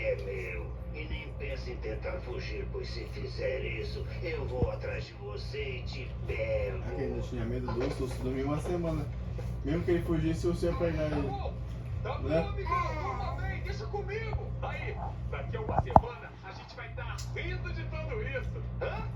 é meu. E nem pense em tentar fugir, pois se fizer isso, eu vou atrás de você e te pego. Aquele não tinha medo do urso, dormiu uma semana. Mesmo que ele fugisse, você ia pegar ele. Tá bom, Né? amigão, turma bem, deixa comigo. Aí, daqui a uma semana, a gente vai estar rindo de tudo isso. Hã?